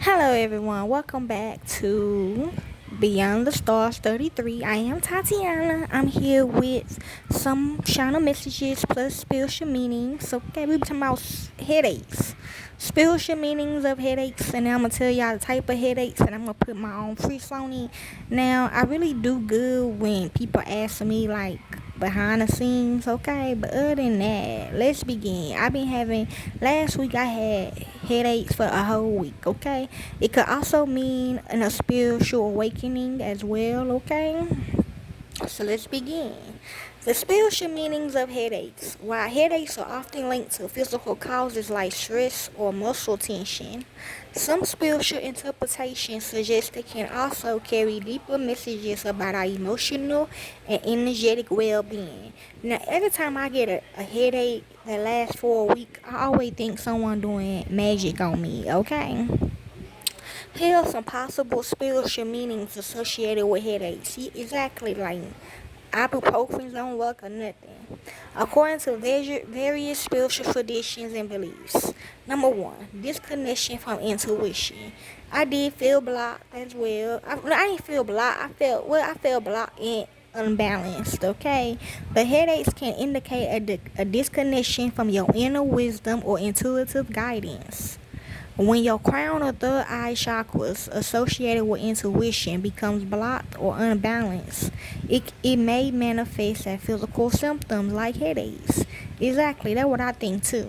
Hello, everyone. Welcome back to Beyond the Stars 33. I am Tatiana. I'm here with some Shana messages plus spiritual meanings. Okay, we be talking about headaches, spiritual meanings of headaches, and I'm gonna tell y'all the type of headaches, and I'm gonna put my own freaks on it. Now, I really do good when people ask me like behind the scenes, okay, but other than that, let's begin. I've been having last week I had headaches for a whole week, okay. It could also mean a spiritual awakening as well, okay. So let's begin. The spiritual meanings of headaches. While headaches are often linked to physical causes like stress or muscle tension, some spiritual interpretations suggest they can also carry deeper messages about our emotional and energetic well-being. Now, every time I get a headache that lasts for a week, I always think someone doing magic on me, okay? Here are some possible spiritual meanings associated with headaches. See, exactly, like ibuprofen don't work or nothing. According to various spiritual traditions and beliefs. Number one, disconnection from intuition. I did feel blocked as well. I didn't feel blocked. I felt blocked and unbalanced, okay? But headaches can indicate a disconnection from your inner wisdom or intuitive guidance. When your crown or third eye chakras associated with intuition becomes blocked or unbalanced, it may manifest as physical symptoms like headaches. Exactly, that's what I think too.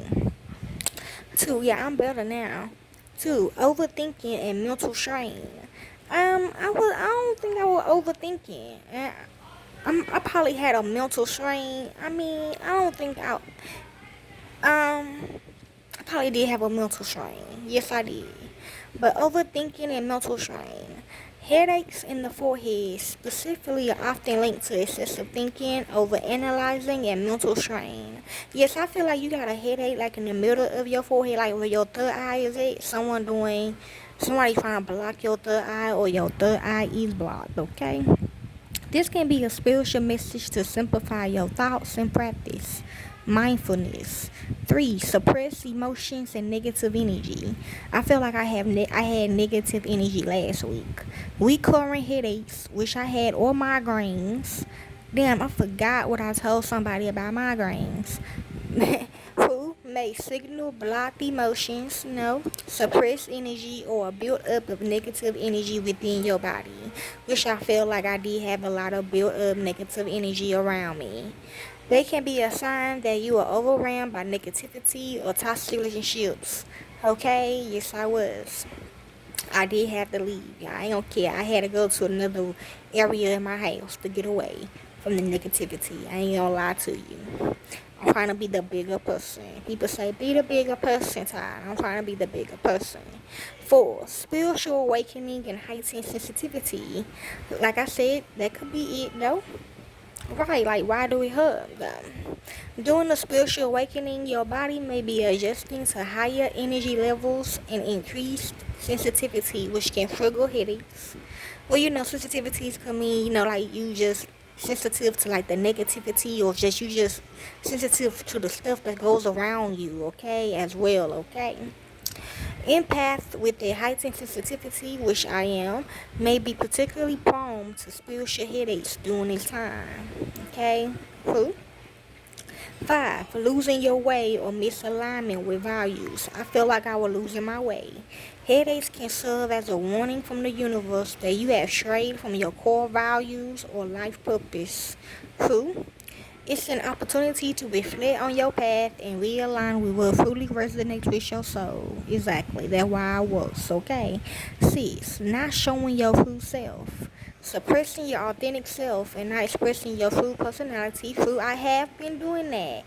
Two, yeah, I'm better now. Two, overthinking and mental strain. I don't think I was overthinking. I probably had a mental strain. I mean, I don't think I probably did have a mental strain. Yes, I did. But overthinking and mental strain. Headaches in the forehead specifically are often linked to excessive thinking, overanalyzing, and mental strain. Yes, I feel like you got a headache like in the middle of your forehead, like where your third eye is at. Somebody trying to block your third eye or your third eye is blocked, okay? This can be a spiritual message to simplify your thoughts and practice mindfulness. Three, suppress emotions and negative energy. I feel like I had negative energy last week. Recurring headaches, which I had, or migraines. Damn, I forgot what I told somebody about migraines. Who may signal blocked emotions, no, suppress energy or build up of negative energy within your body, which I feel like I did have a lot of built up negative energy around me. They can be a sign that you are overwhelmed by negativity or toxic relationships. Okay, yes I was. I did have to leave. I don't care. I had to go to another area in my house to get away from the negativity. I ain't gonna lie to you. I'm trying to be the bigger person. People say, be the bigger person, Todd. I'm trying to be the bigger person. Four, spiritual awakening and heightened sensitivity. Like I said, that could be it, no? Right, like why do we hug them? During the spiritual awakening, your body may be adjusting to higher energy levels and increased sensitivity, which can trigger headaches. Well, sensitivities can mean, like you just sensitive to like the negativity or just you just sensitive to the stuff that goes around you, okay, as well, okay? Empath with a heightened sensitivity, which I am, may be particularly prone to spiritual headaches during this time. Okay? Cool. 5. Losing your way or misalignment with values. I feel like I was losing my way. Headaches can serve as a warning from the universe that you have strayed from your core values or life purpose. True. It's an opportunity to reflect on your path and realign with what truly resonates with your soul. Exactly. That's why I was. Okay. 6. Not showing your true self. Suppressing your authentic self and not expressing your true personality. True, I have been doing that.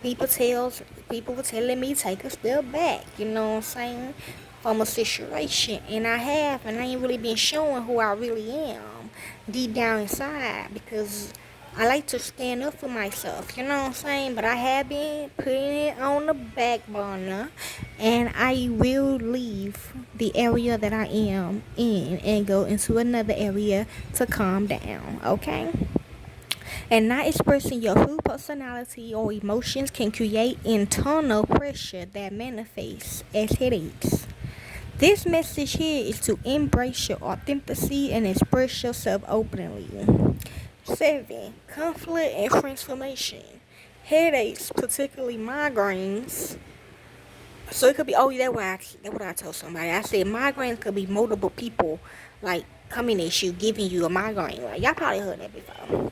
People tells people were telling me take a step back, you know what I'm saying? From a situation. And I ain't really been showing who I really am deep down inside because I like to stand up for myself, you know what I'm saying? But I have been putting it on the back burner, and I will leave the area that I am in and go into another area to calm down, okay? And not expressing your true personality or emotions can create internal pressure that manifests as headaches. This message here is to embrace your authenticity and express yourself openly. 7. Conflict and transformation. Headaches, particularly migraines. So it could be, that's what I told somebody. I said migraines could be multiple people, like, coming at you, giving you a migraine. Like, y'all probably heard that before.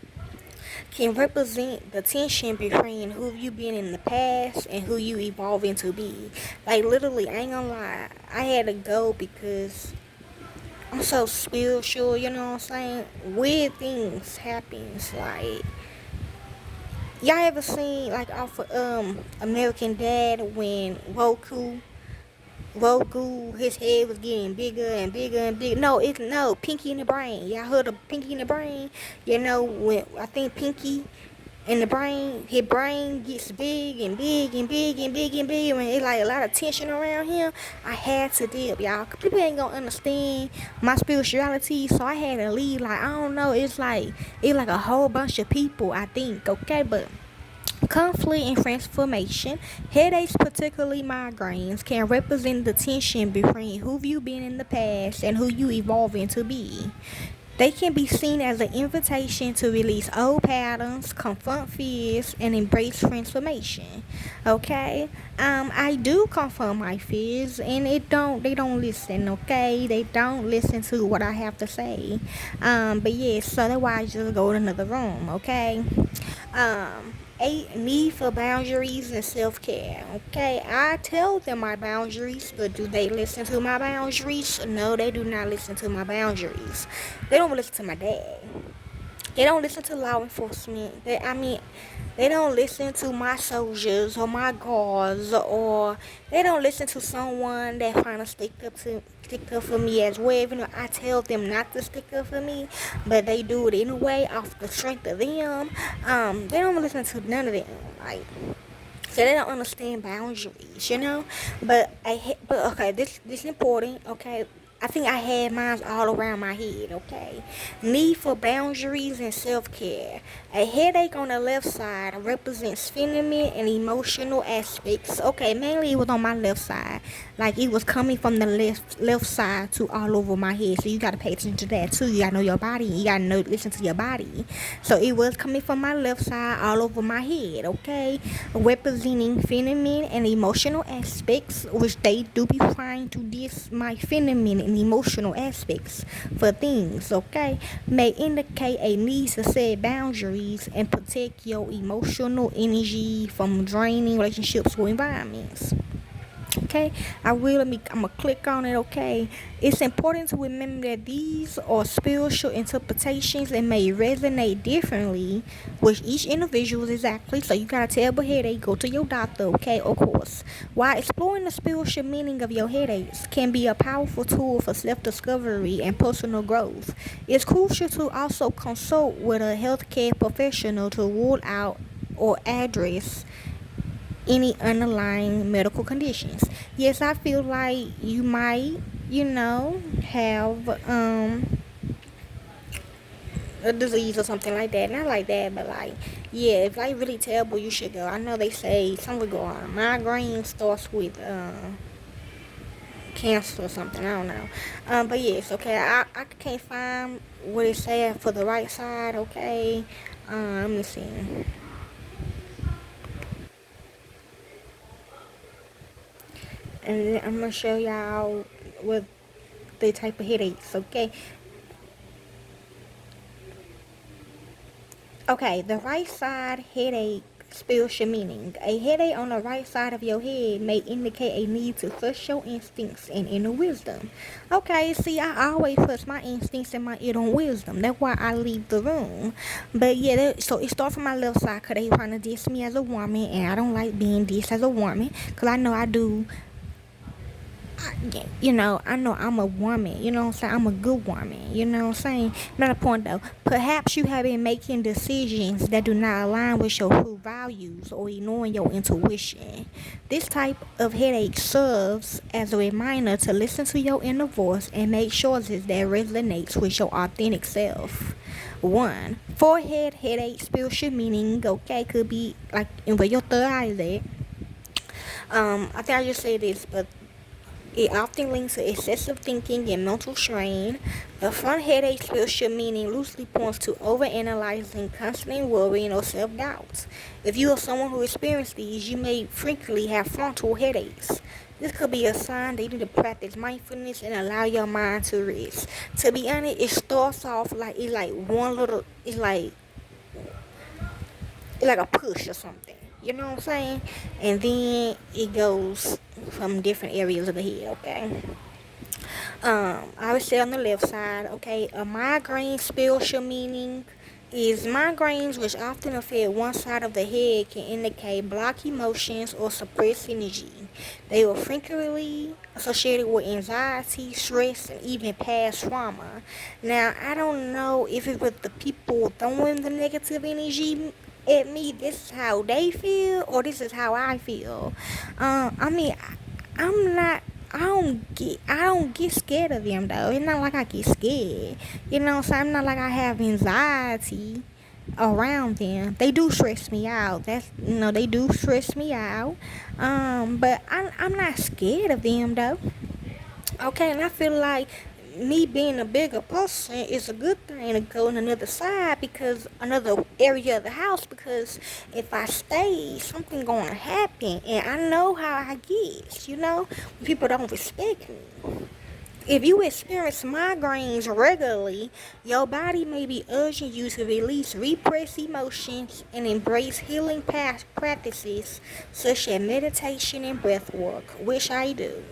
Can represent the tension between who you been in the past and who you evolving to be. Like, literally, I ain't gonna lie, I had to go because I'm so spiritual, you know what I'm saying? Weird things happens. Like, y'all ever seen, like, off of American Dad, when Roku, his head was getting bigger and bigger and bigger. No, Pinky in the Brain. Y'all heard of Pinky in the Brain? You know, when I think Pinky in the brain, his brain gets big and big and big and big and big, and it's like a lot of tension around him. I had to dip, y'all. People ain't gonna understand my spirituality, so I had to leave. Like, I don't know, it's like a whole bunch of people, I think, okay, but conflict and transformation. Headaches, particularly migraines, can represent the tension between who you've been in the past and who you evolving to be. They can be seen as an invitation to release old patterns, confront fears, and embrace transformation. Okay, I do confront my fears, and they don't listen. Okay, they don't listen to what I have to say. But yeah, so that's why I just go to another room. Okay, 8. Need for boundaries and self-care. Okay, I tell them my boundaries, but do they listen to my boundaries? No, they do not listen to my boundaries. They don't listen to my dad. They don't listen to law enforcement. They don't listen to my soldiers or my guards, or they don't listen to someone that trying to stick up for me as well. Even though I tell them not to stick up for me, but they do it anyway off the strength of them. They don't listen to none of them. Like, so they don't understand boundaries, you know. But okay, this is important. Okay, I think I had mine all around my head. Okay, need for boundaries and self-care. A headache on the left side represents feminine and emotional aspects. Okay, mainly it was on my left side, like it was coming from the left side to all over my head. So you gotta pay attention to that too. You gotta know your body. You gotta listen to your body. So it was coming from my left side all over my head. Okay, representing feminine and emotional aspects, which they do be trying to diss my feminine and emotional aspects for things. Okay, may indicate a need to set boundaries and protect your emotional energy from draining relationships or environments. Okay, I'm gonna click on it. Okay, it's important to remember that these are spiritual interpretations and may resonate differently with each individual. Exactly, so you gotta tell a headache, go to your doctor. Okay, of course. While exploring the spiritual meaning of your headaches can be a powerful tool for self-discovery and personal growth, it's crucial to also consult with a healthcare professional to rule out or address any underlying medical conditions. Yes, I feel like you might, have a disease or something like that. Not like that, but like, yeah, if like really terrible, you should go. I know they say some would go on. Migraine starts with cancer or something. I don't know. But yes, okay. I can't find what it said for the right side. Okay. Let me see. And I'm gonna show y'all what the type of headaches. Okay, the right side headache spiritual meaning. A headache on the right side of your head may indicate a need to trust your instincts and inner wisdom. Okay, see, I always trust my instincts and my inner wisdom. That's why I leave the room. But yeah, so it starts from my left side because they trying to diss me as a woman, and I don't like being dissed as a woman because I know I do. I know I'm a woman, you know what I'm saying? I'm a good woman, you know what I'm saying? Another point though, perhaps you have been making decisions that do not align with your true values or ignoring your intuition. This type of headache serves as a reminder to listen to your inner voice and make choices that resonates with your authentic self. 1. Forehead headache spiritual meaning, okay, could be like in where your third eye is at. I think I just said this, but It often links to excessive thinking and mental strain. The front headache spiritual meaning loosely points to overanalyzing, constant worrying, or self-doubt. If you are someone who experiences these, you may frequently have frontal headaches. This could be a sign that you need to practice mindfulness and allow your mind to rest. To be honest, it starts off like it's like a push or something. You know what I'm saying? And then it goes from different areas of the head, okay? I would say on the left side, okay, a migraine spiritual meaning is migraines which often affect one side of the head can indicate blocked emotions or suppressed energy. They are frequently associated with anxiety, stress, and even past trauma. Now, I don't know if it's with the people throwing the negative energy at me, this is how they feel, or this is how I feel. I mean, I'm not. I don't get scared of them though. It's not like I get scared. You know what I'm saying? I'm not like I have anxiety around them. They do stress me out. They do stress me out. But I'm not scared of them though. Okay, and I feel like me being a bigger person is a good thing to go on another side, because another area of the house, because if I stay, something gonna happen, and I know how I get, when people don't respect me. If you experience migraines regularly, your body may be urging you to release repressed emotions and embrace healing past practices such as meditation and breath work, which I do.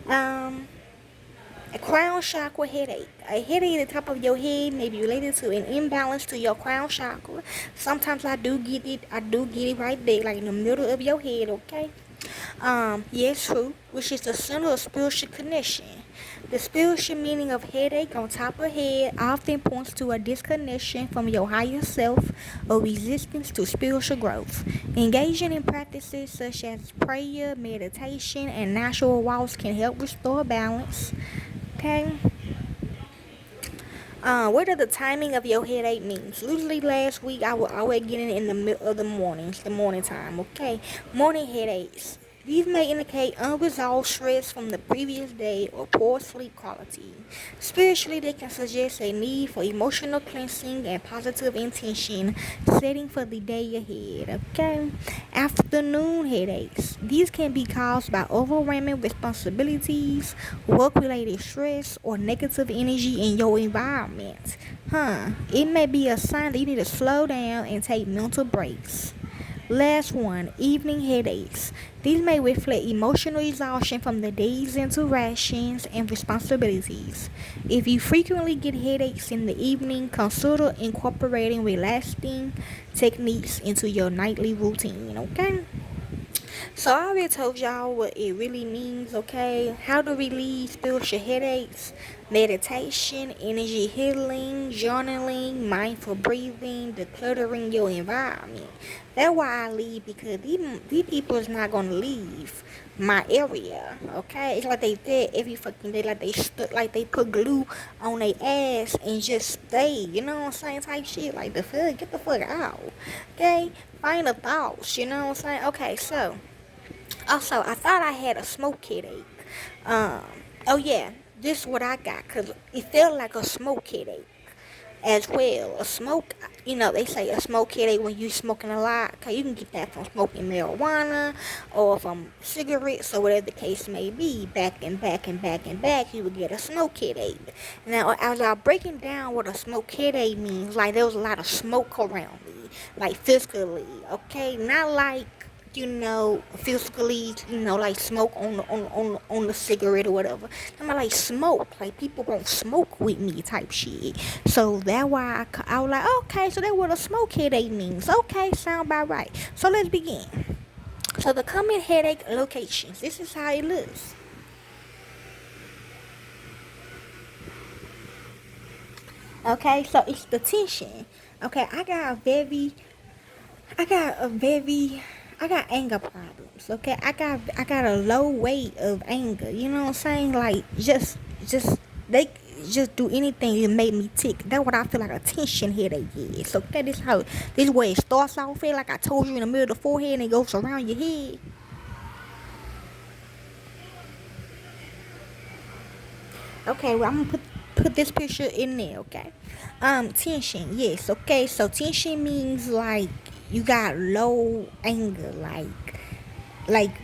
Um, a crown chakra headache. A headache at the top of your head may be related to an imbalance to your crown chakra. Sometimes I do get it. I do get it right there, like in the middle of your head. Okay. Yes, true. Which is the center of spiritual connection. The spiritual meaning of headache on top of head often points to a disconnection from your higher self or resistance to spiritual growth. Engaging in practices such as prayer, meditation, and natural walks can help restore balance. Okay. What are the timing of your headache means? Usually last week I was always getting it in the middle of the mornings, the morning time, okay? Morning headaches. These may indicate unresolved stress from the previous day or poor sleep quality. Spiritually, they can suggest a need for emotional cleansing and positive intention setting for the day ahead, okay? Afternoon headaches. These can be caused by overwhelming responsibilities, work-related stress, or negative energy in your environment. It may be a sign that you need to slow down and take mental breaks. Last one, evening headaches. These may reflect emotional exhaustion from the day's interactions and responsibilities. If you frequently get headaches in the evening, consider incorporating relaxing techniques into your nightly routine, okay? So I already told y'all what it really means, okay? How to relieve spiritual headaches, meditation, energy healing, journaling, mindful breathing, decluttering your environment. That's why I leave, because these people is not gonna leave my area, okay? It's like they did every fucking day, like they put glue on their ass and just stay, you know what I'm saying? Type shit, like the fuck, get the fuck out, okay? Find the thoughts, you know what I'm saying? Okay, so. Also, I thought I had a smoke headache. Um, oh yeah, this is what I got, because it felt like a smoke headache as well. A smoke, they say a smoke headache when you smoking a lot. Cause you can get that from smoking marijuana or from cigarettes or whatever the case may be. Back and back and back and back, you would get a smoke headache. Now, as I was breaking down what a smoke headache means, like there was a lot of smoke around me, like physically, okay? Not like physically, like smoke on the cigarette or whatever. I'm like smoke, like people won't smoke with me type shit. So that's why I was like, okay, so that's what a smoke headache means. Okay, sound about right. So let's begin. So the common headache locations. This is how it looks. Okay, so it's the tension. Okay, I got anger problems. Okay, I got a low weight of anger. You know what I'm saying? Like they just do anything to make me tick. That's what I feel like a tension headache is. Okay, this way it starts off. Feel like I told you, in the middle of the forehead and it goes around your head. Okay, well, I'm gonna put this picture in there. Okay, tension. Yes. Okay, so tension means like you got low anger, like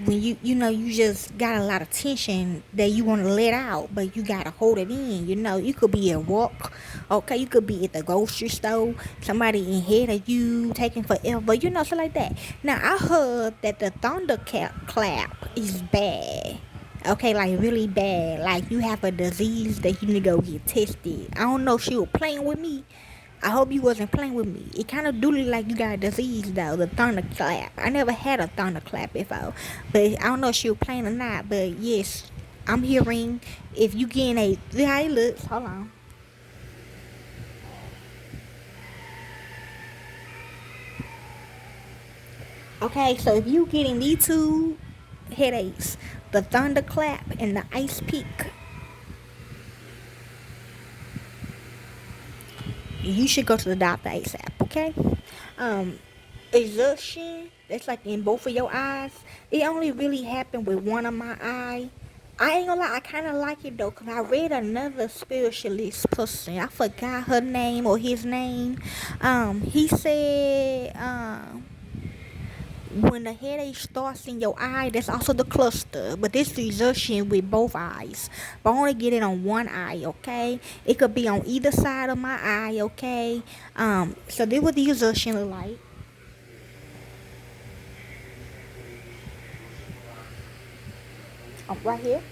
when you just got a lot of tension that you want to let out, but you gotta hold it in. You could be at work. Okay, you could be at the grocery store, somebody in head of you taking forever, something like that. Now I heard that the clap is bad. Okay, like really bad. Like you have a disease that you need to go get tested. I don't know if she was playing with me. I hope you wasn't playing with me. It kind of do look like you got a disease though, the thunderclap. I never had a thunderclap before, but I don't know if she was playing or not. But yes, I'm hearing if you getting see how it looks. Hold on. Okay, so if you getting these two headaches, the thunderclap and the ice peak, you should go to the doctor ASAP. Okay. Um, exertion that's like in both of your eyes. It only really happened with one of my eye. I ain't gonna lie, I kind of like it though, cause I read another spiritualist person. I forgot her name or his name. He said, when the headache starts in your eye, that's also the cluster. But this exertion with both eyes. But I only get it on one eye, okay? It could be on either side of my eye, okay? So this what the exertion look like. Right here.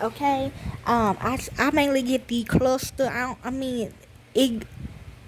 Okay. I mainly get the cluster. I mean, it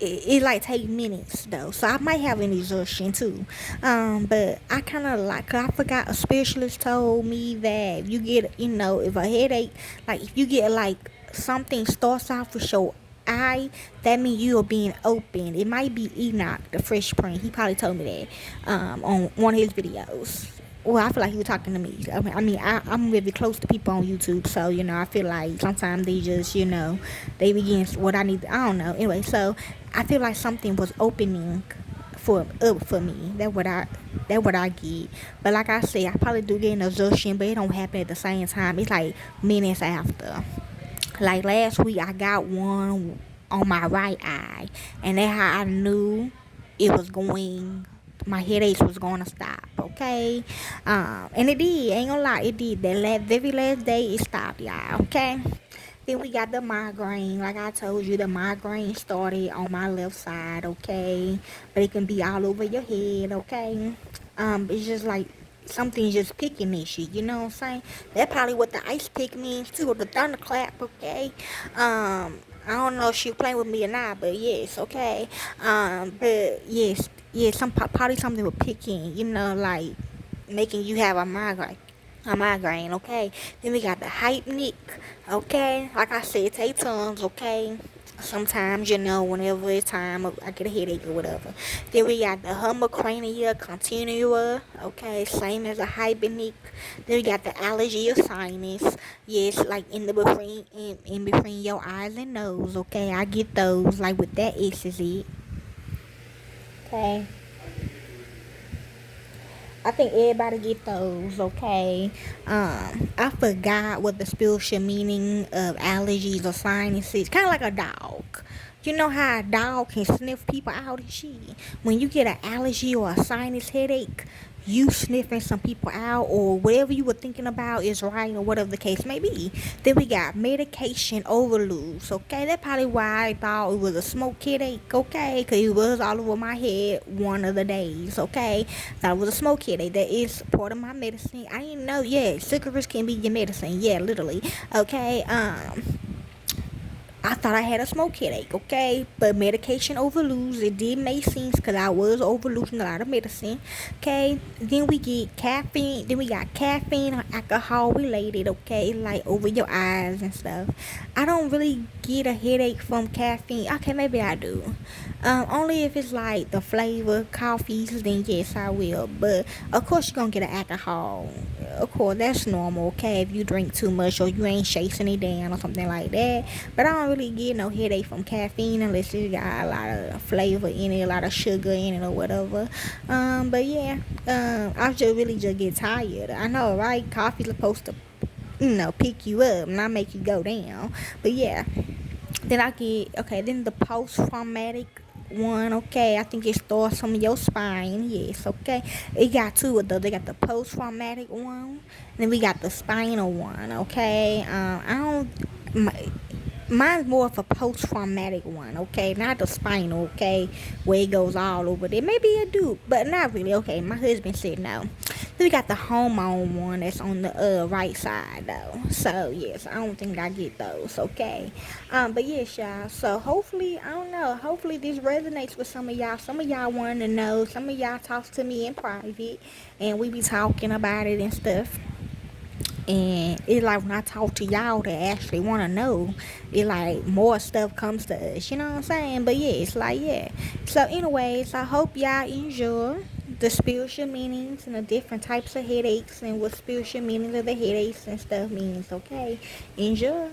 it like take minutes though, so I might have an exhaustion too. But I kind of like, 'cause I forgot a specialist told me that if you get, if a headache, like if you get like something starts off with your eye, that means you are being open. It might be Enoch, the Fresh Prince. He probably told me that on one of his videos. Well, I feel like he was talking to me. I'm really close to people on YouTube, so I feel like sometimes they just, they begin what I need. I don't know. Anyway, so I feel like something was opening for me. That's what I get. But like I said, I probably do get an exhaustion, but it don't happen at the same time. It's like minutes after. Like last week, I got one on my right eye, and that's how I knew it was going. My headaches was going to stop. Okay, and it did. Ain't gonna lie, it did. That very last day, it stopped, y'all. Okay. Then we got the migraine. Like I told you, the migraine started on my left side, okay? But it can be all over your head, okay? It's just like something's just picking at you, you know what I'm saying? That's probably what the ice pick means too, or the thunderclap, okay? I don't know if she playing with me or not, but yes, okay? But yes, probably something with picking, like making you have a migraine, okay? Then we got the hypnic, okay? Like I said, take turns, okay? Sometimes, whenever it's time, I get a headache or whatever. Then we got the hemocrania continua, okay? Same as a hypnic. Then we got the allergy of sinus. Yes, like in between your eyes and nose, okay? I get those, like with that S is it. Okay. I think everybody get those, okay? I forgot what the spiritual meaning of allergies or sinuses. Kind of like a dog. You know how a dog can sniff people out and shit. When you get an allergy or a sinus headache, you sniffing some people out or whatever you were thinking about is right or whatever the case may be. Then we got medication overload. Okay, that's probably why I thought it was a smoke headache. Okay, because it was all over my head one of the days. Okay, thought it was a smoke headache. That is part of my medicine. I didn't know. Yeah, cigarettes can be your medicine. Yeah, literally. Okay. I thought I had a smoke headache, okay? But medication overloads, it did make sense because I was overloading a lot of medicine, okay? Then we get caffeine, then we got caffeine or alcohol related, okay? Like over your eyes and stuff. I don't really get a headache from caffeine. Okay, maybe I do. Only if it's like the flavor coffees, then yes, I will. But of course, you're gonna get an alcohol. Of course, that's normal, okay? If you drink too much or you ain't chasing it down or something like that. But I don't really get no headache from caffeine unless it got a lot of flavor in it, a lot of sugar in it or whatever. But yeah, I just really just get tired. I know, right? Coffee's supposed to pick you up, not make you go down. But yeah, then I get, okay, then the post-traumatic one, okay, I think it starts from your spine. Yes, okay. It got two of those. They got the post-traumatic one, then we got the spinal one, okay. I don't, mine's more of a post-traumatic one, okay, not the spinal, okay, where it goes all over there. Maybe it do, but not really. Okay, my husband said no. Then we got the hormone one that's on the right side though. So yes, I don't think I get those, okay. But yes, y'all. So hopefully, I don't know. Hopefully this resonates with some of y'all. Some of y'all want to know. Some of y'all talk to me in private, and we be talking about it and stuff. And it's like when I talk to y'all that actually want to know, it like more stuff comes to us, you know what I'm saying? But yeah, it's like, yeah. So anyways, I hope y'all enjoy the spiritual meanings and the different types of headaches and what spiritual meanings of the headaches and stuff means, okay? Enjoy.